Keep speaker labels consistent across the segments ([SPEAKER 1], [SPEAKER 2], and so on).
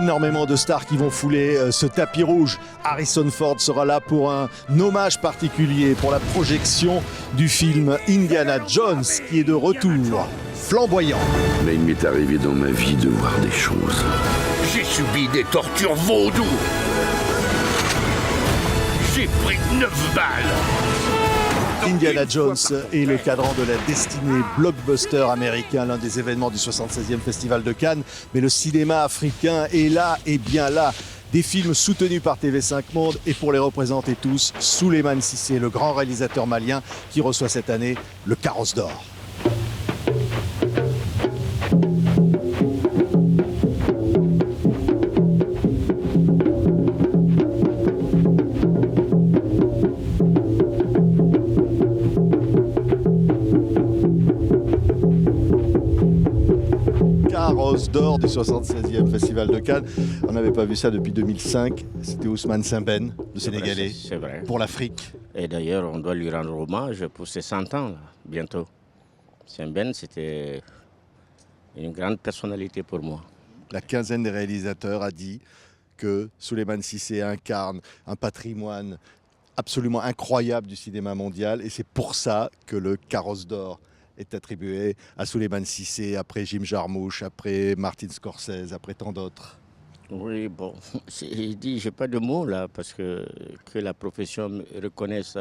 [SPEAKER 1] énormément de stars qui vont fouler ce tapis rouge. Harrison Ford sera là pour un hommage particulier pour la projection du film Indiana Jones qui est de retour, flamboyant.
[SPEAKER 2] Mais il m'est arrivé dans ma vie de voir des choses.
[SPEAKER 3] J'ai subi des tortures vaudou. J'ai pris 9 balles.
[SPEAKER 1] Indiana Jones est le cadran de la destinée blockbuster américain, l'un des événements du 76e Festival de Cannes. Mais le cinéma africain est là et bien là. Des films soutenus par TV5 Monde et pour les représenter tous, Souleymane Cissé, le grand réalisateur malien qui reçoit cette année le Carrosse d'Or. Carrosse d'Or du 76e Festival de Cannes. On n'avait pas vu ça depuis 2005. C'était Ousmane Sembène, le Sénégalais,
[SPEAKER 4] c'est vrai.
[SPEAKER 1] Pour l'Afrique.
[SPEAKER 4] Et d'ailleurs, on doit lui rendre hommage pour ses 100 ans, là, bientôt. Sembène, c'était une grande personnalité pour moi.
[SPEAKER 1] La quinzaine des réalisateurs a dit que Souleymane Cissé incarne un patrimoine absolument incroyable du cinéma mondial et c'est pour ça que le Carrosse d'Or est attribué à Souleymane Cissé, après Jim Jarmusch, après Martin Scorsese, après tant d'autres.
[SPEAKER 4] Oui, bon, je dis, j'ai pas de mots là, parce que la profession me reconnaisse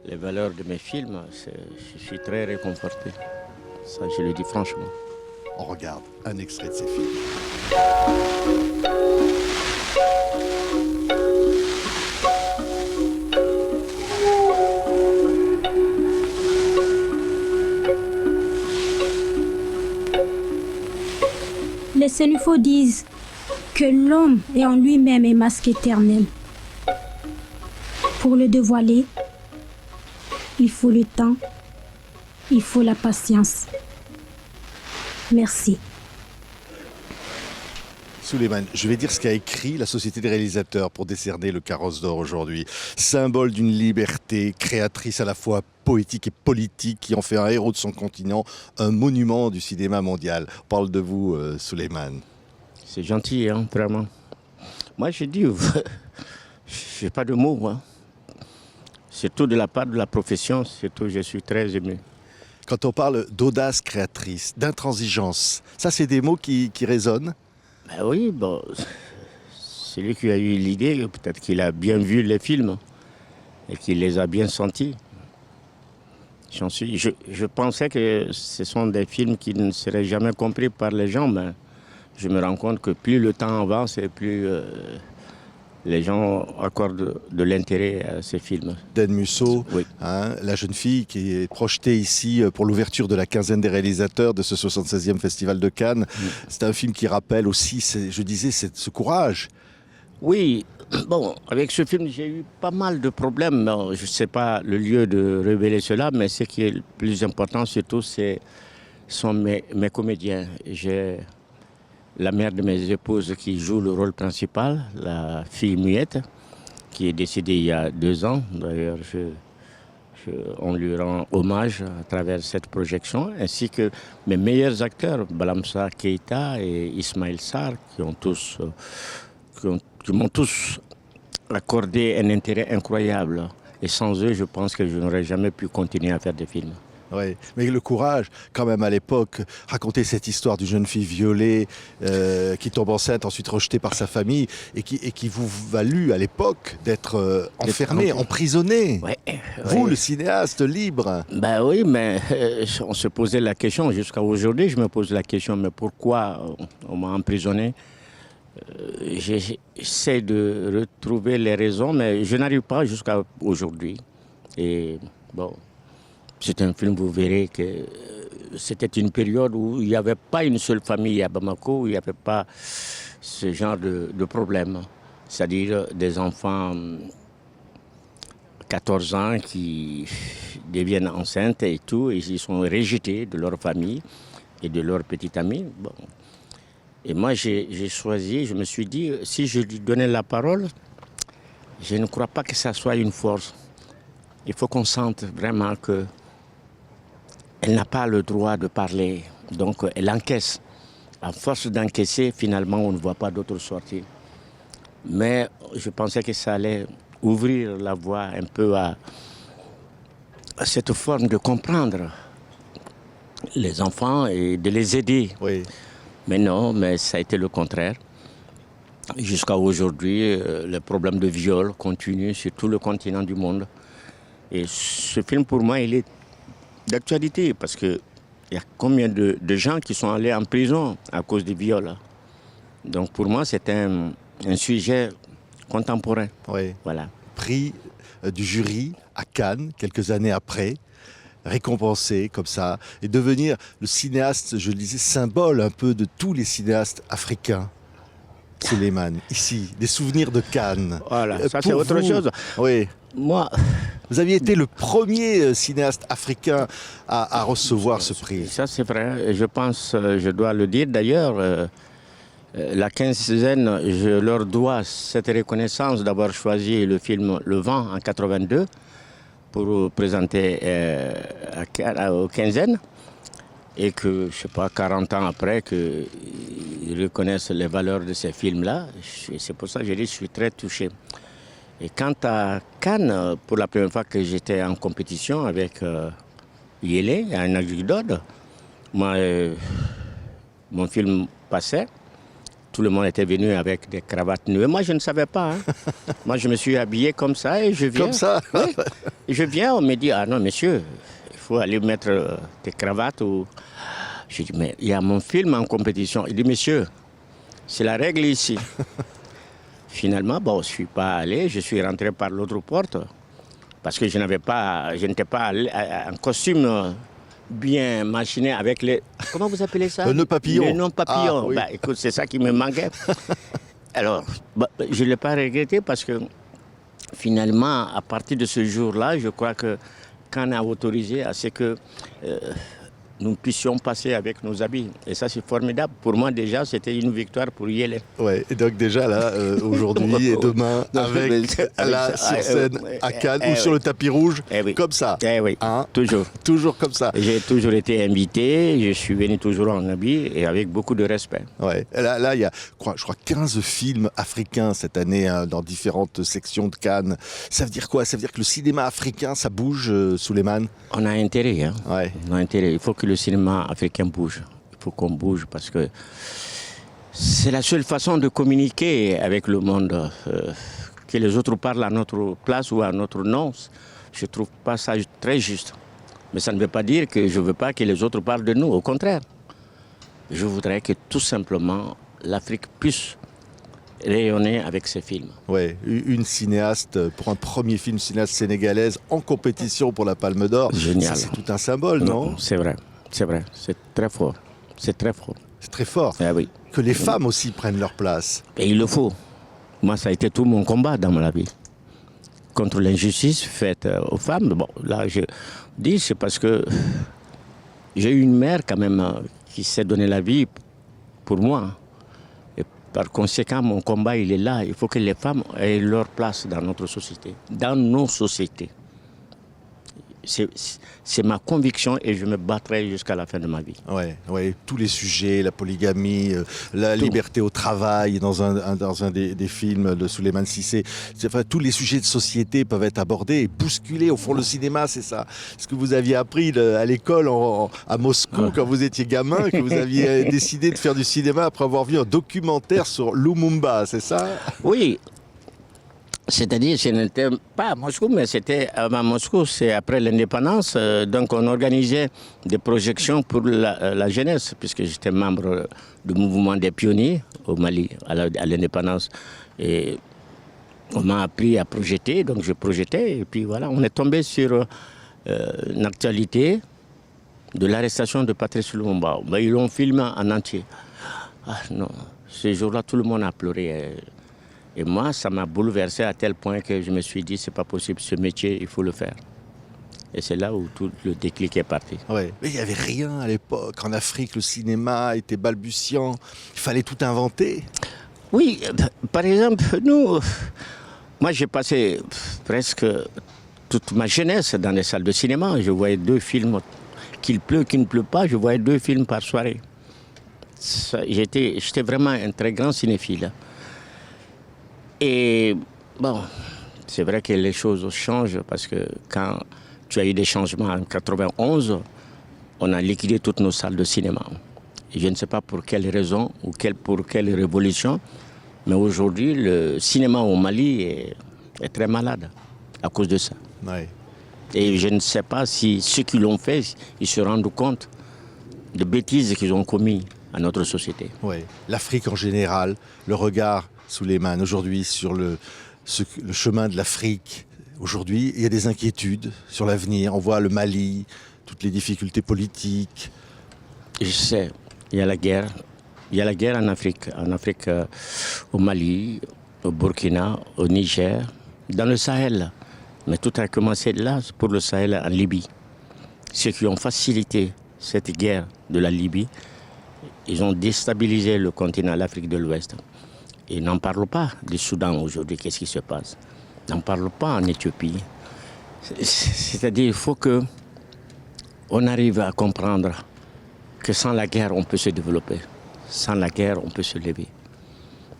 [SPEAKER 4] les valeurs de mes films, je suis très réconforté. Ça, je le dis franchement.
[SPEAKER 1] On regarde un extrait de ces films.
[SPEAKER 5] Les Sénufos disent que l'homme est en lui-même un masque éternel. Pour le dévoiler, il faut le temps, il faut la patience. Merci.
[SPEAKER 1] Souleymane, je vais dire ce qu'a écrit la Société des réalisateurs pour décerner le Carrosse d'Or aujourd'hui. Symbole d'une liberté créatrice à la fois poétique et politique qui en fait un héros de son continent, un monument du cinéma mondial. On parle de vous, Souleymane.
[SPEAKER 4] C'est gentil, hein, vraiment. Moi, je dis, je n'ai pas de mots. Hein. Surtout de la part de la profession, surtout, je suis très ému.
[SPEAKER 1] Quand on parle d'audace créatrice, d'intransigeance, ça, c'est des mots qui résonnent.
[SPEAKER 4] Ben oui, bon, celui qui a eu l'idée, peut-être qu'il a bien vu les films et qu'il les a bien sentis. Je pensais que ce sont des films qui ne seraient jamais compris par les gens, mais je me rends compte que plus le temps avance et plus les gens accordent de l'intérêt à ces films.
[SPEAKER 1] Dan Musso,
[SPEAKER 4] oui.
[SPEAKER 1] La jeune fille qui est projetée ici pour l'ouverture de la quinzaine des réalisateurs de ce 76e Festival de Cannes. C'est un film qui rappelle aussi, je disais, ce courage.
[SPEAKER 4] Oui, bon, avec ce film, j'ai eu pas mal de problèmes. Non, je ne sais pas le lieu de révéler cela, mais ce qui est le plus important, surtout, sont mes comédiens. J'ai la mère de mes épouses qui joue le rôle principal, la fille muette, qui est décédée il y a 2 ans. D'ailleurs, on lui rend hommage à travers cette projection, ainsi que mes meilleurs acteurs, Balamsa Keïta et Ismaël Sarr, qui m'ont tous accordé un intérêt incroyable. Et sans eux, je pense que je n'aurais jamais pu continuer à faire des films.
[SPEAKER 1] Oui, mais le courage, quand même, à l'époque, raconter cette histoire d'une jeune fille violée qui tombe enceinte, ensuite rejetée par sa famille, et qui vous valut, à l'époque, d'être enfermé, emprisonné.
[SPEAKER 4] Ouais,
[SPEAKER 1] vous,
[SPEAKER 4] ouais.
[SPEAKER 1] le cinéaste libre.
[SPEAKER 4] Ben oui, mais on se posait la question, jusqu'à aujourd'hui, je me pose la question, mais pourquoi on m'a emprisonné? J'essaie de retrouver les raisons, mais je n'arrive pas jusqu'à aujourd'hui. Et bon... C'est un film, vous verrez que c'était une période où il n'y avait pas une seule famille à Bamako, où il n'y avait pas ce genre de problème. C'est-à-dire des enfants 14 ans qui deviennent enceintes et tout, et ils sont rejetés de leur famille et de leurs petits amis. Bon. Et moi, j'ai choisi, je me suis dit, si je lui donnais la parole, je ne crois pas que ça soit une force. Il faut qu'on sente vraiment qu'elle n'a pas le droit de parler, donc elle encaisse. À force d'encaisser, finalement, on ne voit pas d'autre sortie. Mais je pensais que ça allait ouvrir la voie un peu à cette forme de comprendre les enfants et de les aider.
[SPEAKER 1] Oui.
[SPEAKER 4] Mais non, mais ça a été le contraire. Jusqu'à aujourd'hui, le problème de viol continue sur tout le continent du monde. Et ce film, pour moi, il est d'actualité parce qu'il y a combien de gens qui sont allés en prison à cause des viols. Donc pour moi, c'est un sujet contemporain.
[SPEAKER 1] Oui.
[SPEAKER 4] Voilà.
[SPEAKER 1] Prix du jury à Cannes, quelques années après, récompensé comme ça, et devenir le cinéaste, je le disais, symbole un peu de tous les cinéastes africains. Souleymane, ici, des souvenirs de Cannes.
[SPEAKER 4] Voilà, ça c'est
[SPEAKER 1] Pour
[SPEAKER 4] autre
[SPEAKER 1] vous,
[SPEAKER 4] chose.
[SPEAKER 1] Oui.
[SPEAKER 4] Moi,
[SPEAKER 1] Vous aviez été le premier cinéaste africain à recevoir ce prix.
[SPEAKER 4] ça c'est vrai. Je pense, je dois le dire d'ailleurs, la quinzaine, je leur dois cette reconnaissance d'avoir choisi le film Le Vent en 82 pour présenter aux quinzaines. Et que, je ne sais pas, 40 ans après, qu'ils reconnaissent les valeurs de ces films-là. C'est pour ça que je dis que je suis très touché. Et quant à Cannes, pour la première fois que j'étais en compétition avec Yélé, un anecdote, moi, mon film passait, tout le monde était venu avec des cravates nues. Moi, je ne savais pas. Hein. Moi, je me suis habillé comme ça et je viens.
[SPEAKER 1] Comme ça
[SPEAKER 4] Oui. Je viens, on me dit, ah non, monsieur, il faut aller mettre des cravates. Ou... Je dis, mais il y a mon film en compétition. Il dit, monsieur, c'est la règle ici. Finalement, bon, je ne suis pas allé, je suis rentré par l'autre porte parce que je n'étais pas en costume bien machiné avec les... Comment vous appelez ça?
[SPEAKER 1] Le nœud papillon.
[SPEAKER 4] Le nœud papillon.
[SPEAKER 1] Ah, oui.
[SPEAKER 4] Bah, écoute, c'est ça qui me manquait. Alors, je ne l'ai pas regretté parce que finalement, à partir de ce jour-là, je crois que Cannes a autorisé à ce que nous puissions passer avec nos habits. Et ça, c'est formidable. Pour moi, déjà, c'était une victoire pour Yélé.
[SPEAKER 1] Ouais, et donc déjà là, aujourd'hui et demain, avec là, sur scène à Cannes ou sur le tapis rouge,
[SPEAKER 4] oui.
[SPEAKER 1] comme ça.
[SPEAKER 4] Eh oui,
[SPEAKER 1] Hein?
[SPEAKER 4] toujours.
[SPEAKER 1] Toujours comme ça.
[SPEAKER 4] J'ai toujours été invité, je suis venu toujours en habit et avec beaucoup de respect.
[SPEAKER 1] Ouais. Là, il y a, je crois, 15 films africains cette année hein, dans différentes sections de Cannes. Ça veut dire quoi? Ça veut dire que le cinéma africain, ça bouge, Souleymane?
[SPEAKER 4] On a intérêt, hein.
[SPEAKER 1] Ouais.
[SPEAKER 4] On a intérêt. Il faut que le cinéma africain bouge. Il faut qu'on bouge parce que c'est la seule façon de communiquer avec le monde. Que les autres parlent à notre place ou à notre nom, je ne trouve pas ça très juste. Mais ça ne veut pas dire que je ne veux pas que les autres parlent de nous. Au contraire, je voudrais que tout simplement l'Afrique puisse rayonner avec ses films.
[SPEAKER 1] Ouais, une cinéaste, pour un premier film, cinéaste sénégalaise en compétition pour la Palme d'Or.
[SPEAKER 4] Génial.
[SPEAKER 1] Ça, c'est tout un symbole, non?
[SPEAKER 4] C'est vrai, c'est vrai. C'est très fort. C'est très fort.
[SPEAKER 1] C'est très fort.
[SPEAKER 4] Ah oui.
[SPEAKER 1] Que les femmes aussi prennent leur place.
[SPEAKER 4] Et il le faut. Moi, ça a été tout mon combat dans ma vie. Contre l'injustice faite aux femmes. Bon, là, je dis, c'est parce que j'ai eu une mère quand même qui s'est donné la vie pour moi. Et par conséquent, mon combat, il est là. Il faut que les femmes aient leur place dans notre société, dans nos sociétés. C'est ma conviction et je me battrai jusqu'à la fin de ma vie.
[SPEAKER 1] Ouais, tous les sujets, la polygamie, la liberté au travail dans un des films de Souleymane Cissé. Enfin, tous les sujets de société peuvent être abordés et bousculés. Au fond, le cinéma, c'est ça. Ce que vous aviez appris à l'école à Moscou quand vous étiez gamin, que vous aviez décidé de faire du cinéma après avoir vu un documentaire sur Lumumba, c'est ça?
[SPEAKER 4] Oui. C'est-à-dire, ce n'était pas à Moscou, mais c'était à Moscou, c'est après l'indépendance. Donc, on organisait des projections pour la jeunesse, puisque j'étais membre du mouvement des pionniers au Mali, à l'indépendance. Et on m'a appris à projeter, donc je projetais. Et puis voilà, on est tombé sur une actualité de l'arrestation de Patrice Lumumba. Ben, ils l'ont filmé en entier. Ah non, ce jour-là, tout le monde a pleuré. Et moi, ça m'a bouleversé à tel point que je me suis dit, c'est pas possible, ce métier, il faut le faire. Et c'est là où tout le déclic est parti.
[SPEAKER 1] Ouais. Mais il n'y avait rien à l'époque. En Afrique, le cinéma était balbutiant. Il fallait tout inventer.
[SPEAKER 4] Oui, par exemple, moi j'ai passé presque toute ma jeunesse dans les salles de cinéma. Je voyais 2 films, qu'il pleut, qu'il ne pleut pas, je voyais 2 films par soirée. j'étais vraiment un très grand cinéphile. Et bon, c'est vrai que les choses changent parce que quand tu as eu des changements en 91, on a liquidé toutes nos salles de cinéma. Et je ne sais pas pour quelle raison ou pour quelle révolution, mais aujourd'hui, le cinéma au Mali est très malade à cause de ça.
[SPEAKER 1] Ouais.
[SPEAKER 4] Et je ne sais pas si ceux qui l'ont fait, ils se rendent compte de bêtises qu'ils ont commises à notre société.
[SPEAKER 1] Ouais. L'Afrique en général, le regard, Souleymane, aujourd'hui sur le chemin de l'Afrique. Aujourd'hui, il y a des inquiétudes sur l'avenir. On voit le Mali, toutes les difficultés politiques.
[SPEAKER 4] Je sais, il y a la guerre. Il y a la guerre en Afrique, au Mali, au Burkina, au Niger, dans le Sahel. Mais tout a commencé là pour le Sahel en Libye. Ceux qui ont facilité cette guerre de la Libye, ils ont déstabilisé le continent, l'Afrique de l'Ouest. Ils n'en parlent pas du Soudan aujourd'hui, qu'est-ce qui se passe. Ils n'en parlent pas en Éthiopie. C'est-à-dire qu'il faut qu'on arrive à comprendre que sans la guerre, on peut se développer. Sans la guerre, on peut se lever.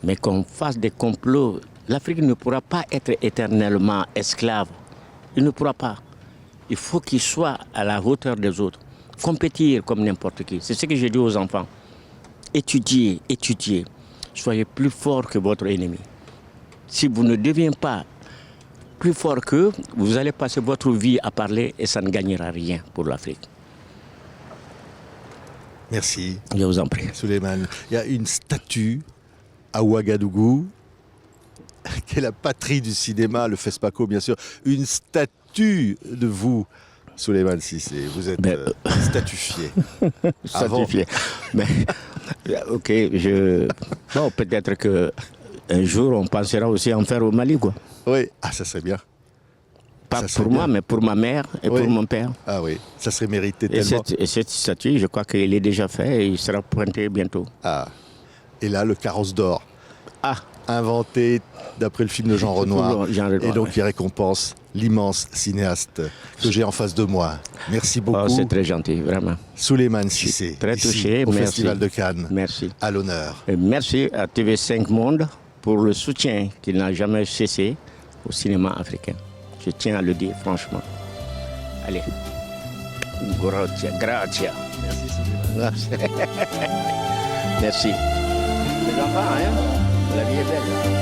[SPEAKER 4] Mais qu'on fasse des complots, l'Afrique ne pourra pas être éternellement esclave. Il ne pourra pas. Il faut qu'il soit à la hauteur des autres. Compétir comme n'importe qui. C'est ce que je dis aux enfants. Étudiez, étudiez. Soyez plus fort que votre ennemi. Si vous ne devenez pas plus fort qu'eux, vous allez passer votre vie à parler et ça ne gagnera rien pour l'Afrique.
[SPEAKER 1] Merci.
[SPEAKER 4] Je vous en prie.
[SPEAKER 1] Souleymane, il y a une statue à Ouagadougou, qui est la patrie du cinéma, le FESPACO bien sûr. Une statue de vous, Souleymane Cissé. Vous êtes statufié.
[SPEAKER 4] Statufié. Mais, ok, bon, peut-être qu'un jour on pensera aussi en faire au Mali, quoi.
[SPEAKER 1] Oui, ça serait bien.
[SPEAKER 4] Pas pour moi, mais pour ma mère et pour mon père.
[SPEAKER 1] Ah oui, ça serait mérité tellement.
[SPEAKER 4] Et cette statue, je crois qu'il est déjà fait et il sera pointé bientôt.
[SPEAKER 1] Ah. Et là, le carrosse d'or.
[SPEAKER 4] Ah.
[SPEAKER 1] Inventé d'après le film de Jean Renoir. Et donc,
[SPEAKER 4] ouais.
[SPEAKER 1] il récompense l'immense cinéaste que j'ai en face de moi. Merci beaucoup.
[SPEAKER 4] Oh, c'est très gentil, vraiment.
[SPEAKER 1] Souleymane Cissé.
[SPEAKER 4] Très touché.
[SPEAKER 1] Au
[SPEAKER 4] merci.
[SPEAKER 1] Festival de Cannes.
[SPEAKER 4] Merci.
[SPEAKER 1] À l'honneur.
[SPEAKER 4] Et merci à TV5 Monde pour le soutien qui n'a jamais cessé au cinéma africain. Je tiens à le dire franchement. Allez. Grazie.
[SPEAKER 1] Merci Souleymane.
[SPEAKER 4] Merci. Les enfants, hein? La vie est belle.